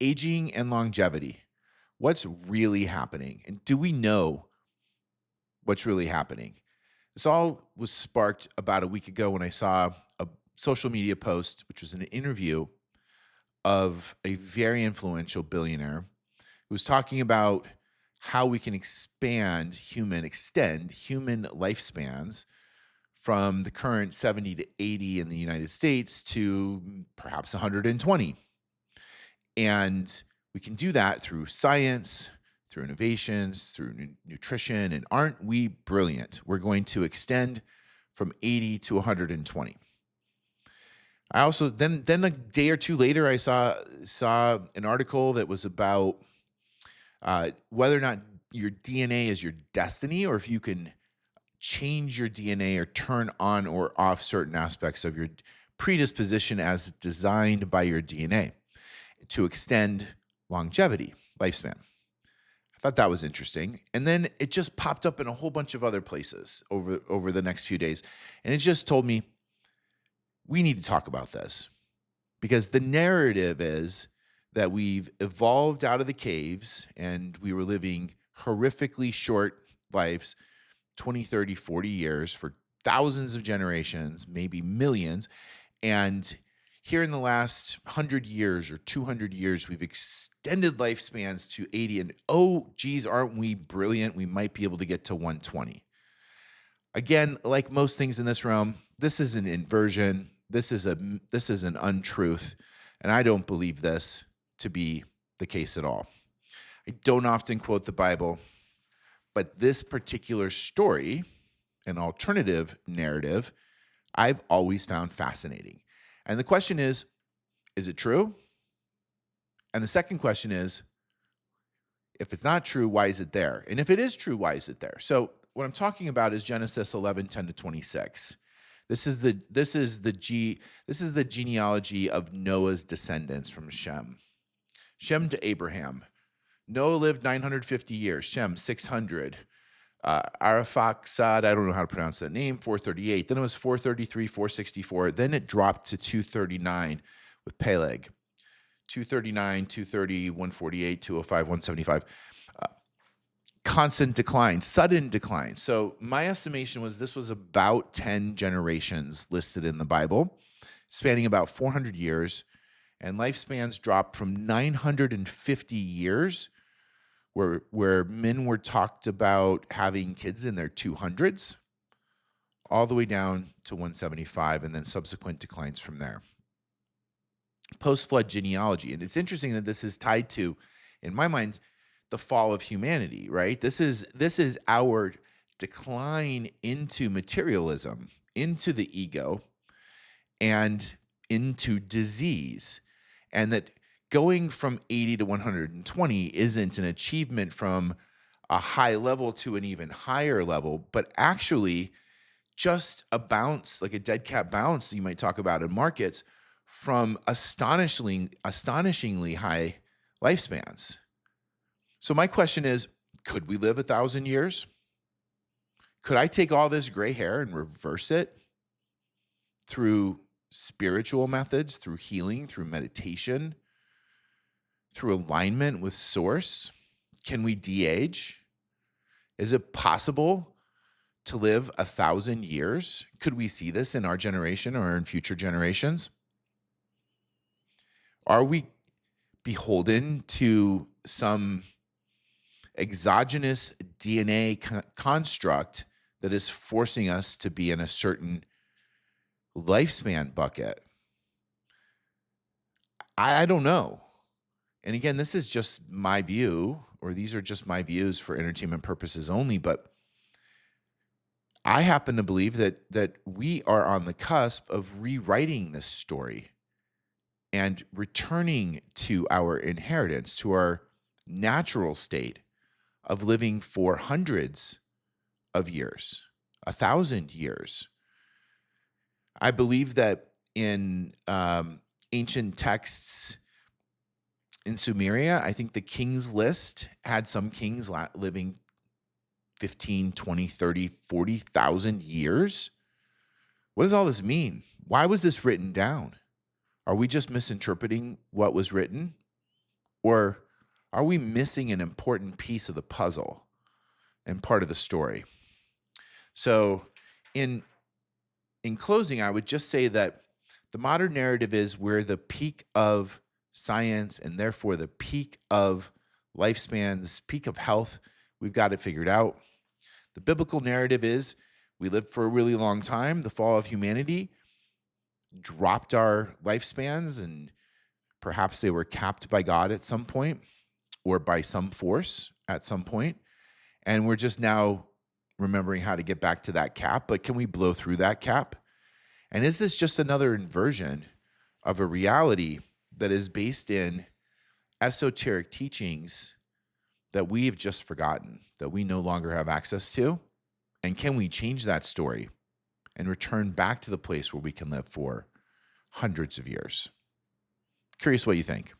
aging and longevity. What's really happening? And do we know what's really happening? This all was sparked about a week ago when I saw a social media post, which was an interview of a very influential billionaire who was talking about how we can extend human lifespans from the current 70 to 80 in the United States to perhaps 120. And we can do that through science, through innovations, through nutrition. And aren't we brilliant? We're going to extend from 80 to 120. I also then a day or two later, I saw an article that was about whether or not your DNA is your destiny, or if you can change your DNA or turn on or off certain aspects of your predisposition as designed by your DNA to extend longevity, lifespan. I thought that was interesting. And then it just popped up in a whole bunch of other places over the next few days. And it just told me, we need to talk about this, because the narrative is that we've evolved out of the caves and we were living horrifically short lives, 20, 30, 40 years for thousands of generations, maybe millions. And here in the last 100 years or 200 years, we've extended lifespans to 80. And oh, geez, aren't we brilliant? We might be able to get to 120. Again, like most things in this realm, this is an inversion. This is an untruth. And I don't believe this to be the case at all. I don't often quote the Bible, but this particular story, an alternative narrative, I've always found fascinating. And the question is it true? And the second question is, if it's not true, why is it there? And if it is true, why is it there? So what I'm talking about is Genesis 11:10-26. This is the genealogy of Noah's descendants from Shem. Shem to Abraham. Noah lived 950 years. Shem 600. Arphaxad, I don't know how to pronounce that name, 438. Then it was 433, 464. Then it dropped to 239 with Peleg. 239, 230, 148, 205, 175. Constant decline, sudden decline. So my estimation was this was about 10 generations listed in the Bible, spanning about 400 years. And lifespans dropped from 950 years, where men were talked about having kids in their 200s, all the way down to 175, and then subsequent declines from there. Post-flood genealogy. And it's interesting that this is tied to, in my mind, the fall of humanity, right? This is our decline into materialism, into the ego, and into disease. And that going from 80 to 120 isn't an achievement from a high level to an even higher level, but actually just a bounce, like a dead cat bounce you might talk about in markets, from astonishingly high lifespans. So my question is, could we live 1,000 years? Could I take all this gray hair and reverse it through spiritual methods, through healing, through meditation, through alignment with source? Can we de-age? Is it possible to live 1,000 years? Could we see this in our generation or in future generations? Are we beholden to some exogenous DNA construct that is forcing us to be in a certain lifespan bucket? I don't know. And again, this is just my view, or these are just my views for entertainment purposes only, but I happen to believe that we are on the cusp of rewriting this story and returning to our inheritance, to our natural state of living for hundreds of years, 1,000 years. I believe that in ancient texts in Sumeria, I think the king's list had some kings living 15, 20, 30, 40,000 years. What does all this mean? Why was this written down? Are we just misinterpreting what was written? Or are we missing an important piece of the puzzle and part of the story? So, in closing, I would just say that the modern narrative is we're the peak of science and therefore the peak of lifespans, peak of health. We've got it figured out. The biblical narrative is we lived for a really long time. The fall of humanity dropped our lifespans, and perhaps they were capped by God at some point or by some force at some point. And we're just now remembering how to get back to that cap. But can we blow through that cap? And is this just another inversion of a reality that is based in esoteric teachings that we've just forgotten, that we no longer have access to? And can we change that story and return back to the place where we can live for hundreds of years? Curious what you think.